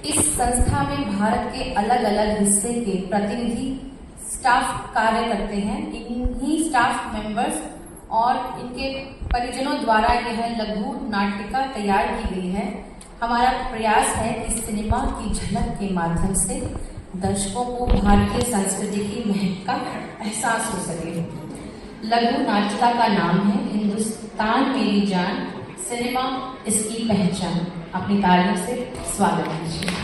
इस संस्था में भारत के अलग अलग हिस्से के प्रतिनिधि स्टाफ कार्य करते हैं। इन्हीं स्टाफ मेंबर्स और इनके परिजनों द्वारा यह लघु नाटिका तैयार की गई है। हमारा प्रयास है कि सिनेमा की झलक के माध्यम से दर्शकों को भारतीय संस्कृति की महक का एहसास हो सके। लघु नाटिका का नाम है हिंदुस्तान मेरी जान, सिनेमा इसकी पहचान। अपनी तालियों से स्वागत कीजिए।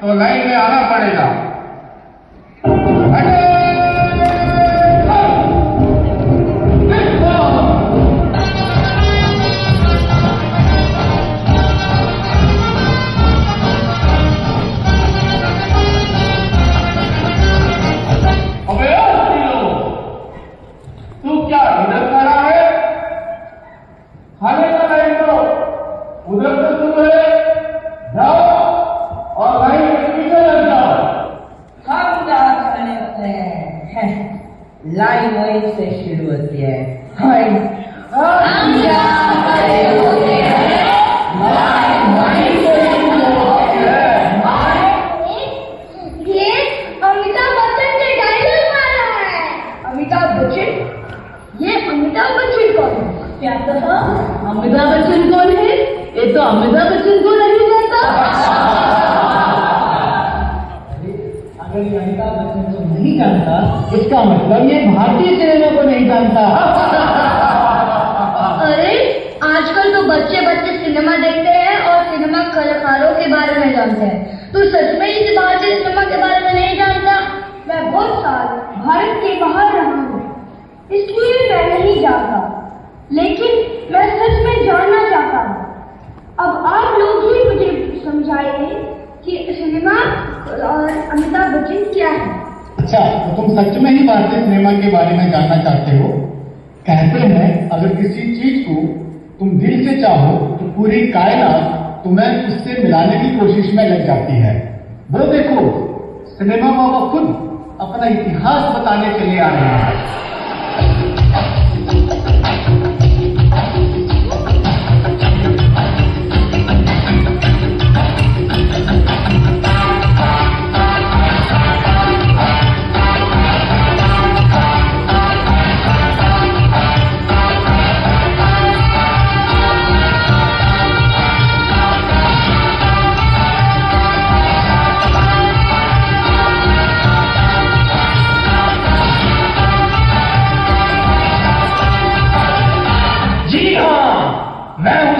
तो लाइन में आना पड़ेगा। तू क्या इधर खड़ा है? खाने का टाइम तो उधर से शुरू है, जाओ और लाइन के पीछे लग जाओ। हम क्या खाने होते हैं? लाइन वहीं से शुरू होती है। हम क्या खड़े होते हैं? लाइन वहीं से शुरू होती है। ये अमिताभ बच्चन के डायलॉग मारा है। अमिताभ बच्चन? ये अमिताभ बच्चन कौन है? क्या कहा? अमिताभ बच्चन कौन है? ये तो अमिताभ बच्चन को नहीं जानता। अगर ये अमिताभ बच्चन को नहीं जानता, इसका मतलब ये भारतीय सिनेमा को नहीं जानता। अरे आजकल तो बच्चे बच्चे सिनेमा देखते हैं और सिनेमा कलाकारों के बारे में जानते हैं। तो सच में इस भारतीय सिनेमा के बारे में नहीं जानता? मैं बहुत साल भारत के बाहर रहा हूँ, इसलिए मैं नहीं जानता, लेकिन मैं सच में जानना चाहता हूँ। अब आप लोग ही मुझे समझाइए कि सिनेमा और अमिताभ बच्चन क्या है। अच्छा, तो तुम सच में ही भारतीय सिनेमा के बारे में जानना चाहते हो? कहते हैं अगर किसी चीज को तुम दिल से चाहो तो पूरी कायनात तुम्हें उससे मिलाने की कोशिश में लग जाती है। वो देखो, सिनेमा बाबा खुद अपना इतिहास बताने के लिए आ रहे हैं।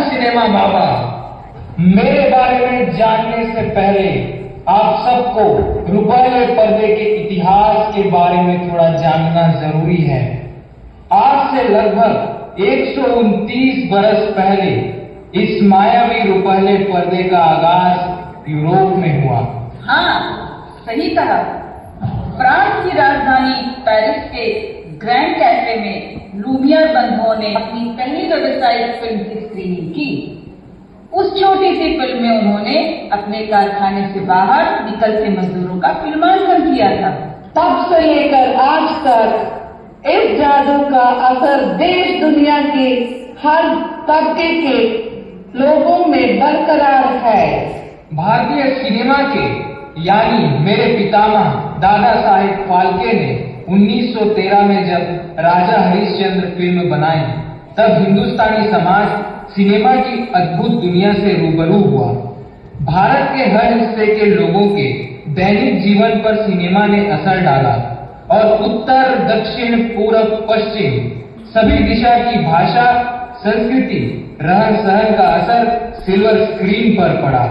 सिनेमा बाबा, मेरे बारे में जानने से पहले आप सबको रुपये पर्दे के इतिहास के बारे में थोड़ा जानना जरूरी है। आज से लगभग 129 बरस पहले इस मायावी रुपहले पर्दे का आगाज यूरोप में हुआ। हाँ, सही कहा। फ्रांस की राजधानी पेरिस के ग्रैंड कैफे में लूमियर बंधुओं ने अपनी पहली व्यावसायिक फिल्म की स्क्रीनिंग की। उस छोटी सी फिल्म में उन्होंने अपने कारखाने से बाहर निकलते मजदूरों का फिल्मांकन किया था। तब से लेकर आज तक इस जादू का असर देश दुनिया के हर तबके के लोगों में बरकरार है। भारतीय सिनेमा के यानी मेरे पितामह दादा साहेब फाल्के ने 1913 में जब राजा हरिश्चंद्र फिल्म बनाई, तब हिंदुस्तानी समाज सिनेमा की अद्भुत दुनिया से रूबरू हुआ। भारत के हर हिस्से के लोगों के दैनिक जीवन पर सिनेमा ने असर डाला और उत्तर, दक्षिण, पूरब, पश्चिम सभी दिशा की भाषा, संस्कृति, रहन सहन का असर सिल्वर स्क्रीन पर पड़ा।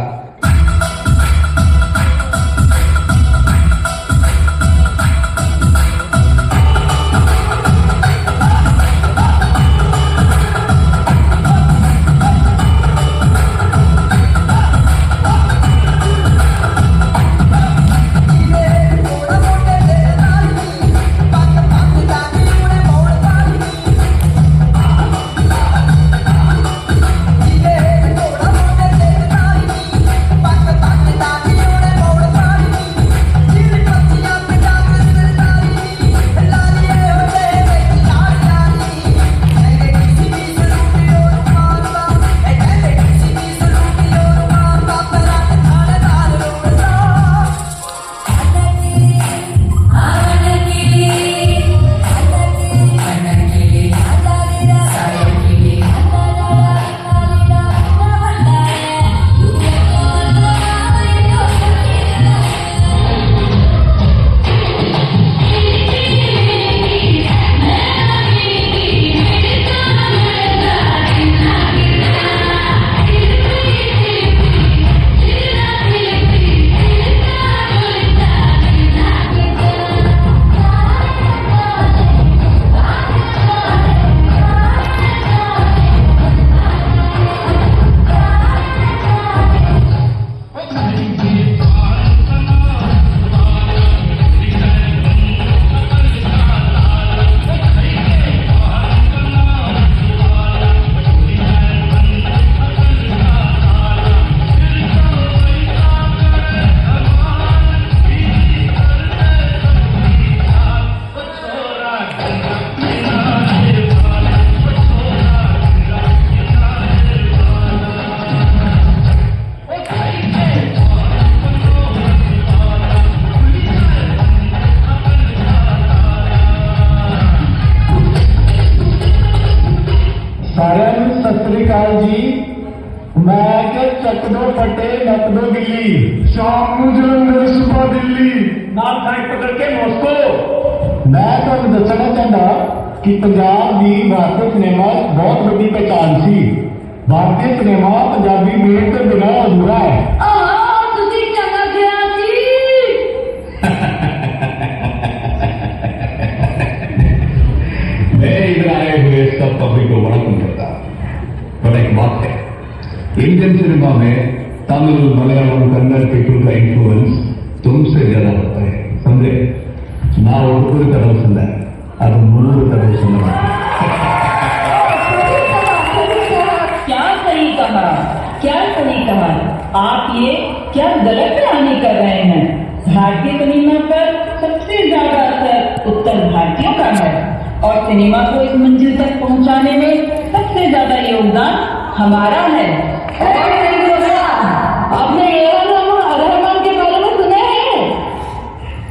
कि पंजाब की भारतीय सिनेमा बहुत बड़ी पहचान सी। भारतीय सिनेमा पंजाबी मेल के बिना अधूरा है। मैं इधर आए हुए सब पब्लिक को बड़ा कम करता, पर एक बात है, इंडियन सिनेमा में तमिल, मलयालम, कन्नड़ पीपल का इन्फ्लुएंस तुमसे ज्यादा होता है, समझे? ना उनको तरह सुनना है, अब मुझे तरह सुनना है। क्या सही कहा, क्या सही कहा। आप ये क्या गलत बयानी कर रहे हैं? भारतीय सिनेमा पर सबसे ज्यादा असर उत्तर भारतीयों का है और सिनेमा को इस मंजिल तक पहुंचाने में सबसे ज्यादा योगदान हमारा है। आपने रहमान के बारे में सुना है?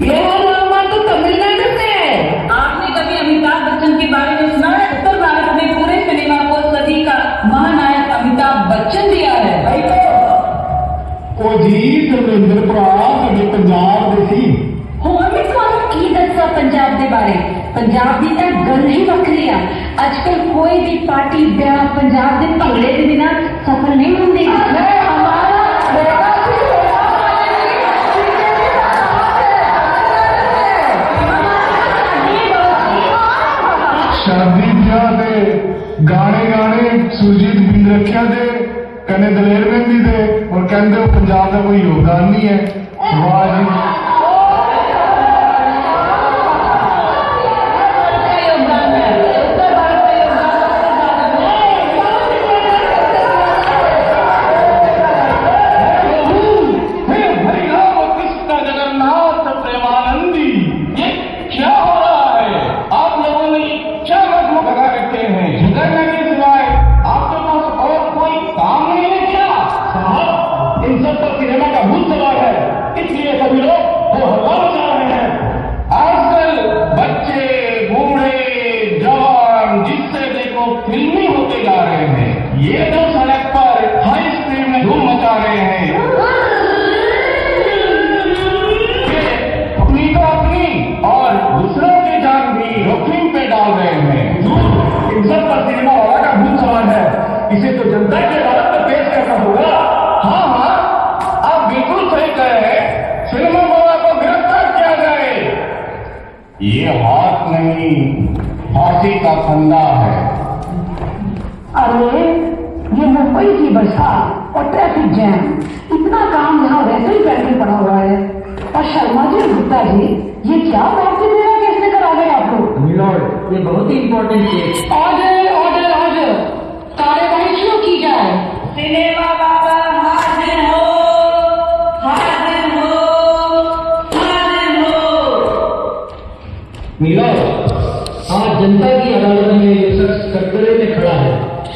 रहमान तो तमिलनाडु से है। आपने कभी अमिताभ बच्चन के बारे में सुना है? उत्तर भारत में पूरे सिनेमा को सदी का महानायक अमिताभ बच्चन दिया है। भाई ओ जी धर्मेंद्र भरा साडे पंजाब दे सी। ਹੋਰ ਵੀ ਤੁਹਾਨੂੰ ਕੀ ਦੱਸਾਂ ਪੰਜਾਬ ਦੇ ਬਾਰੇ। ਪੰਜਾਬ ਦੀ ਤਾਂ ਗੱਲ ਹੀ ਵੱਖਰੀ ਆ। ਅੱਜਕੱਲ ਕੋਈ ਵੀ ਪਾਰਟੀ ਵਿਆਹ ਪੰਜਾਬ ਦੇ ਭੰਗੜੇ ਦੇ ਬਿਨਾਂ ਸਫਲ ਨਹੀਂ ਹੁੰਦੀ। सुरजीत बिंद रखिया दे, कहने दलेर मेहंदी दे और कहते पंजाब का कोई योगदान नहीं है। वाह जी। फिल्मी होते जा रहे हैं, ये तो सड़क पर हाई स्पीड में धूम मचा रहे हैं। अपनी तो अपनी और दूसरों की जान भी जोखिम पे डाल रहे हैं। इन सब पर सिनेमा वाला का भूत सवार है, इसे तो जनता की अदालत में पेश करना होगा। हाँ हाँ, आप बिल्कुल सही कह रहे हैं, सिनेमा वाला को गिरफ्तार किया जाए। ये हाथ नहीं, फांसी का फंदा है। अरे ये मुंबई की बरसात और ट्रैफिक जैम, इतना काम यहाँ वैसे ही पेंडिंग पड़ा हुआ है। और शर्मा जी और गुप्ता जी, ये क्या वापसी मेरा केस लेकर आ गए आप लोग? मिलॉर्ड, ये बहुत ही important case. Order order order, कार्यवाही शुरू की जाए। सिनेमा बाबा हाजिर हो, हाजिर हो, हाजिर हो। मिलॉर्ड, आज जनता की अदालत में ये शख्स कटघरे में खड़ा है,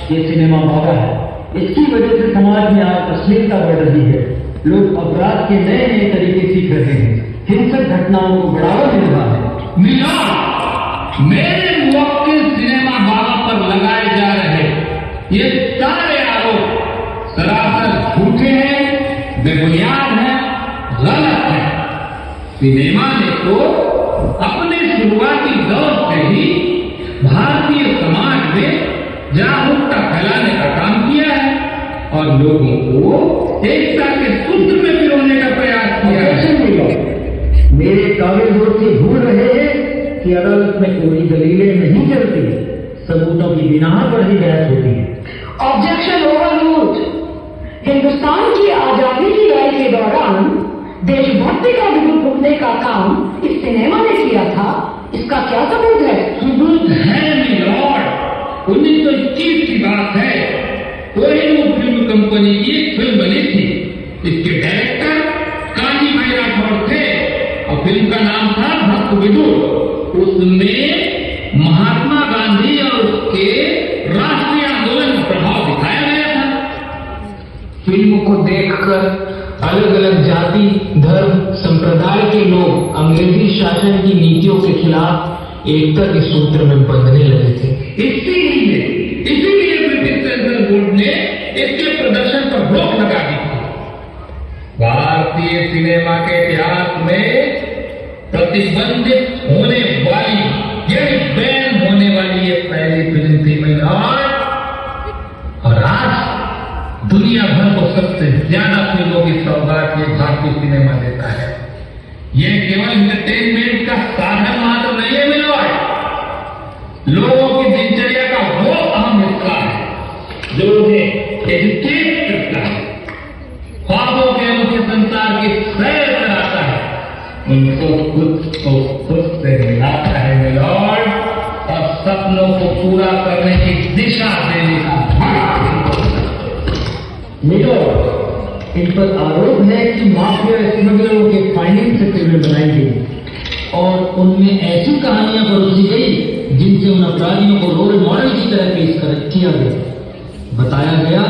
ये सिनेमा बाबा है। इसकी वजह से समाज में आज अश्लीलता बढ़ रही है। लोग अपराध के नए नए तरीके सीख रहे हैं, हिंसक घटनाओं को बढ़ावा मिल रहा है। मिलॉर्ड, मेरे मुवक्किल सिनेमा बाबा पर लगाए जा रहे ये सारे आरोप सरासर झूठे हैं, बेबुनियाद हैं, गलत हैं। सिनेमा ने तो अपने शुरुआती दौर से ही भारतीय समाज में जागरूकता फैलाने का काम किया है और लोगों को एकता के सूत्र में पिरोने का प्रयास किया है। मेरे काबिल दोस्त ये भूल रहे हैं कि अदालत में कोई दलीलें नहीं चलती, सबूतों की बिना पर ही बहस होती है। Objection overruled. हिंदुस्तान की आजादी की लड़ाई के दौरान देशभक्ति का विद्युत फूकने का काम इस सिनेमा ने किया था, इसका क्या सबूत है? सबूत है मिलॉर्ड, 1921 की बात है। कोहिनूर फिल्म कंपनी की एक फिल्म बनी थी, इसके डायरेक्टर काजी भाई राठौर थे और फिल्म का नाम था भक्त विदुर। उसमें महात्मा गांधी और उसके राष्ट्रीय आंदोलन का प्रभाव दिखाया गया था। फिल्म को देखकर अलग अलग जाति, धर्म, संप्रदाय के लोग अंग्रेजी शासन की नीतियों के खिलाफ एकता के सूत्र में बंधने लगे थे। इसीलिए ब्रिटिश सेंट्रल बोर्ड ने इसके प्रदर्शन पर रोक लगा दी थी। भारतीय सिनेमा के इतिहास में प्रतिबंधित होने वाली, यानी बैन होने वाली ये पहली फिल्म थी मिलॉर्ड। और आज दुनिया भर को सबसे ज्यादा फिल्मों की सौगात ये भारतीय सिनेमा देता है। यह केवल एंटरटेनमेंट का साधन मात्र नहीं है मिलॉर्ड, लोगों की दिनचर्या का वो अहम हिस्सा है जो उन्हें एजुकेट करता है, ख्वाबों के मुख्य संसार की सैर कराता है, उनको खुद से मिलाता है मिलॉर्ड, और सपनों को पूरा करने की दिशा देने का मिलॉर्ड, इन पर आरोप है कि माफिया स्मगलरों के फाइनेंस से फिल्में बनाई गई और उनमें ऐसी कहानियां परोसी गई जिनसे उन अपराधियों को रोल मॉडल की तरह पेश किया गया। बताया गया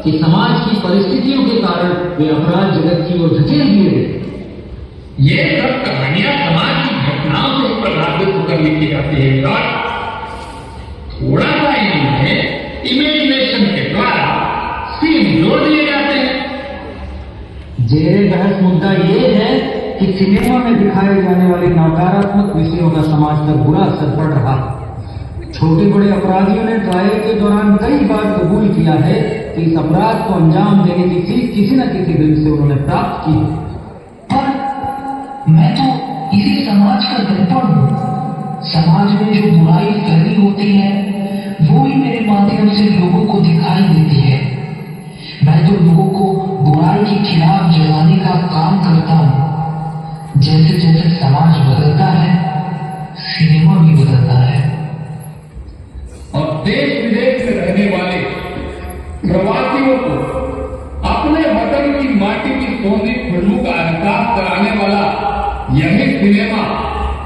कि समाज की परिस्थितियों के कारण वे अपराध जगत की ओर धकेल दिए गए। ये सब कहानियां समाज की घटनाओं से प्रभावित होकर लिखी जाती है। थोड़ा सा इनमें इमेजिनेशन के द्वारा सीन जोड़ दिए जाते हैं। जेरे बहस मुद्दा ये है कि सिनेमा में दिखाए जाने वाले नकारात्मक विषयों का समाज पर बुरा असर पड़ रहा है। छोटे बड़े अपराधियों ने ट्रायल के दौरान कई बार कबूल किया है कि इस अपराध को अंजाम देने की सीख किसी न किसी दिन से उन्होंने प्राप्त की। पर मैं तो इसी समाज का दर्पण हूँ। समाज में जो बुराई फैली होती है वो ही मेरे माध्यम से से लोगों को दिखाई देती है। मैं तो लोगों को बुराई के खिलाफ जगाने का काम करता हूँ। जैसे जैसे समाज बदलता है, सिनेमा भी बदलता है। और देश विदेश में रहने वाले प्रवासियों को अपने वतन की माटी की सोनी फिल्मों का एहसास कराने वाला यही सिनेमा।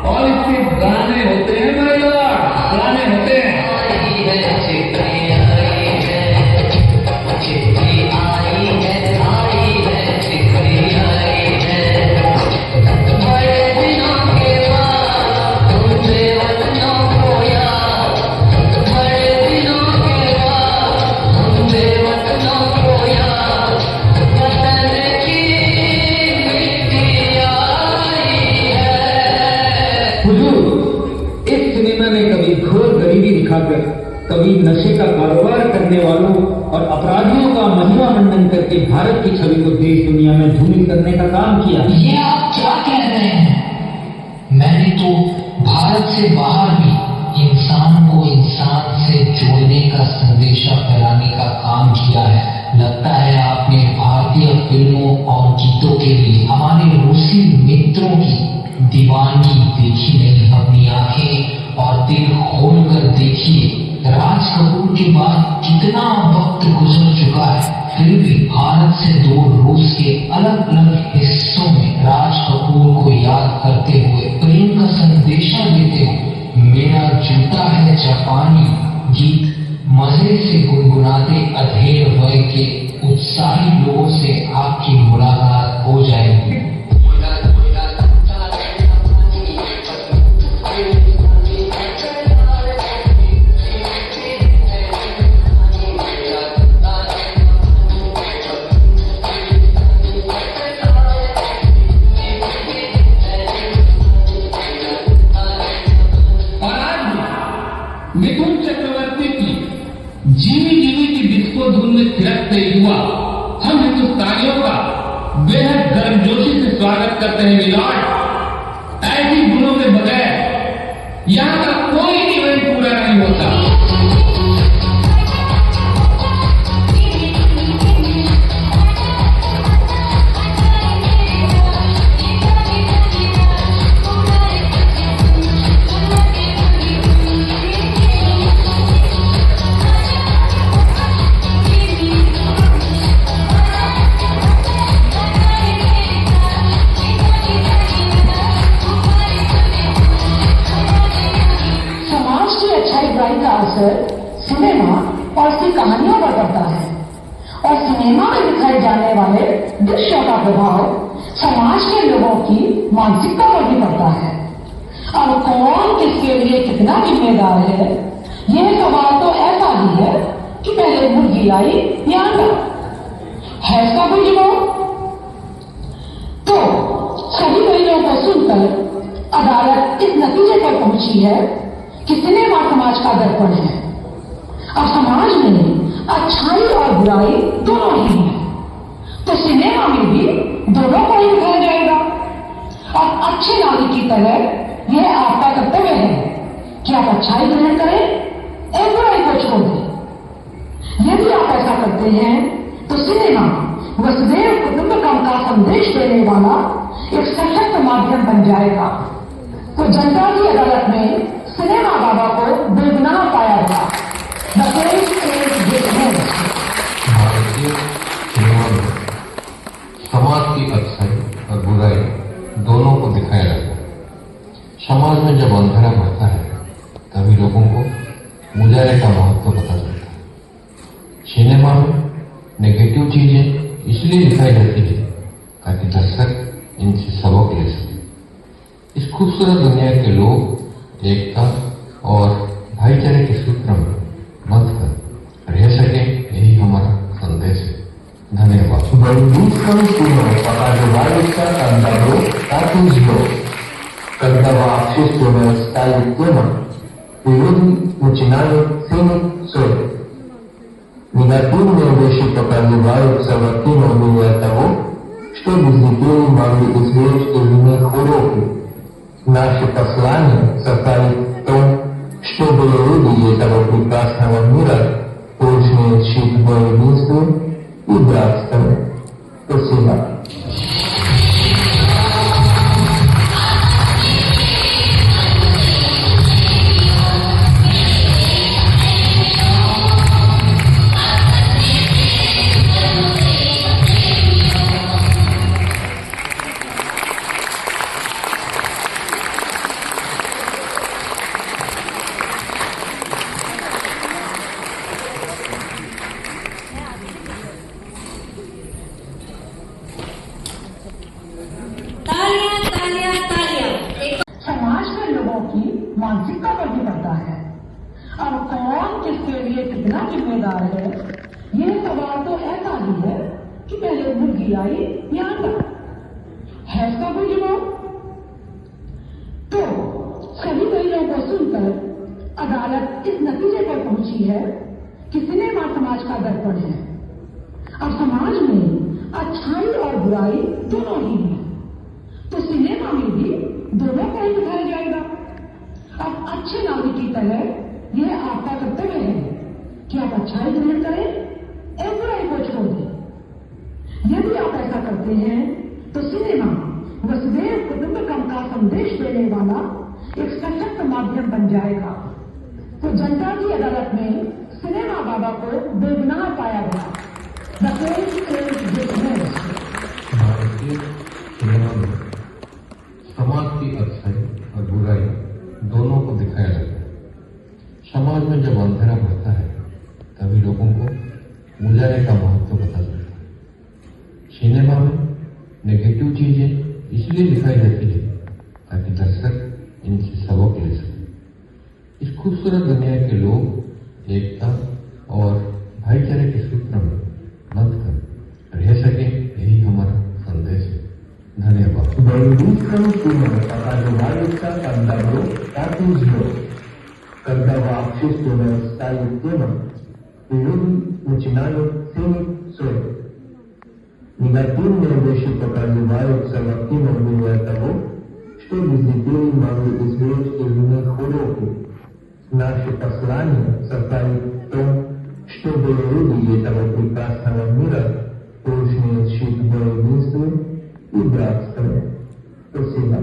और इसके गाने होते हैं महिला, गाने होते हैं। कभी नशे का कारोबार करने वालों और अपराधियों का महिमा मंडन करके भारत की छवि को देश दुनिया में धूमिल करने का काम किया। ये आप क्या कह रहे हैं? मैंने तो भारत से बाहर भी इंसान को इंसान से जोड़ने का संदेशा फैलाने का काम किया है। लगता है आपने भारतीय फिल्मों और गीतों के लिए हमारे रूसी मित्रों की दीवानगी देखी नहीं। अपनी आंखें और दिल खोलकर देखिए, राज कपूर के बाद कितना वक्त गुजर चुका है, फिर भी भारत से दूर रूस के अलग अलग हिस्सों में राज कपूर को याद करते हुए, प्रेम का संदेशा देते हुए मेरा जूता है जापानी गीत मजे से गुनगुनाते अधेड़ वय के उत्साही लोगों से आपकी मुलाकात हो जाएगी। मिथुन चक्रवर्ती की जीवी जीवी की डिस्को धुन में थिरकते युवा हम हिंदुस्तानियों का बेहद गर्मजोशी से स्वागत करते हैं। मिलॉर्ड, ऐसी धुनों के बगैर यहाँ का कोई इवेंट पूरा नहीं होता। सिनेमा और उसकी कहानियों पर पड़ता है और सिनेमा में दिखाए जाने वाले दृश्यों का प्रभाव समाज के लोगों की मानसिकता पर भी पड़ता है। अब कौन किसके लिए कितना जिम्मेदार है, यह सवाल तो ऐसा ही है कि पहले मुर्गी आई या अंडा, है इसका कोई जवाब? तो सभी दलीलों को सुनकर अदालत इस नतीजे पर पहुंची है कि सिनेमा समाज का दर्पण है। अब समाज में अच्छाई और बुराई दोनों ही है, तो सिनेमा में भी दोनों को ही दिखाया जाएगा। अब अच्छे नागरिक की तरह यह आपका कर्तव्य है कि आप अच्छाई ग्रहण करें और बुराई को छोड़ दें। यदि आप ऐसा करते हैं तो सिनेमा वसुधैव कुटुंबकम का संदेश देने वाला एक सशक्त माध्यम बन जाएगा। तो जनता की अदालत में सिनेमा बाबा को बेगुनाह पाया गया। भारतीय सिनेमा में समाज की अच्छाई और बुराई दोनों को दिखाया जाता है। समाज में जब अंधेरा बढ़ता है तभी लोगों को उजाले का महत्व पता चलता है। सिनेमा में नेगेटिव चीजें इसलिए दिखाई जाती है ताकि दर्शक इनसे सबक ले सके। इस खूबसूरत दुनिया के लोग एकता और भाईचारे के सूत्र में बंधकर रह सके, यही हमारा संदेश है। धन्यवाद। Когда общественное ставит тема, и люди начинают ценить совесть. Негативные вещи показываются в кино для того, чтобы зрители могли усвоить из них уроки. Наше послание состоит в том, чтобы люди этого прекрасного мира vojevodstvu i bratstvom. Prosima. समाज में लोगों की मानसिकता पर भी पड़ता है। अब कौन किसके लिए कितना जिम्मेदार है, ये सवाल तो ऐसा ही है कि पहले मुर्गी आई या अंडा, है इसका कोई जवाब? तो सभी दलीलों को सुनकर अदालत इस नतीजे पर पहुंची है कि सिनेमा समाज का दर्पण है। अब समाज में अच्छाई और बुराई दोनों ही है, तो सिनेमा में भी दोनों को ही दिखाया जाएगा। अब अच्छे नागरिक की तरह यह आपका कर्तव्य है कि आप अच्छाई ग्रहण करें और बुराई को छोड़ दें। यदि आप ऐसा करते हैं तो सिनेमा वसुधैव कुटुंबकम का संदेश देने वाला एक सशक्त माध्यम बन जाएगा। तो जनता की अदालत में सिनेमा बाबा को बेगुनाह पाया गया। भारतीय सिनेमा में समाज की अच्छाई और बुराई दोनों को दिखाया जाता है। समाज में जब अंधेरा बढ़ता है तभी लोगों को उजाले का महत्व पता चलता है। सिनेमा में नेगेटिव चीजें इसलिए दिखाई जाती है ताकि दर्शक इनसे सबक ले सके। इस खूबसूरत दुनिया के लोग एकता और भाईचारे के सूत्र में बंधकर रह सके, यही हमारा संदेश है। धन्यवाद. Berdiskan cuma pagkakawalita pagdalo tapos mo. Kagdawaksis cuma tayo tema. Pilun начинаю ценить соль. Негативные вещи показываются в активном мире того, что без детей могли извлечь из них уроки. Наше послание состоит в том, чтобы люди этого прекрасного мира должны жить в единстве и братстве. Спасибо.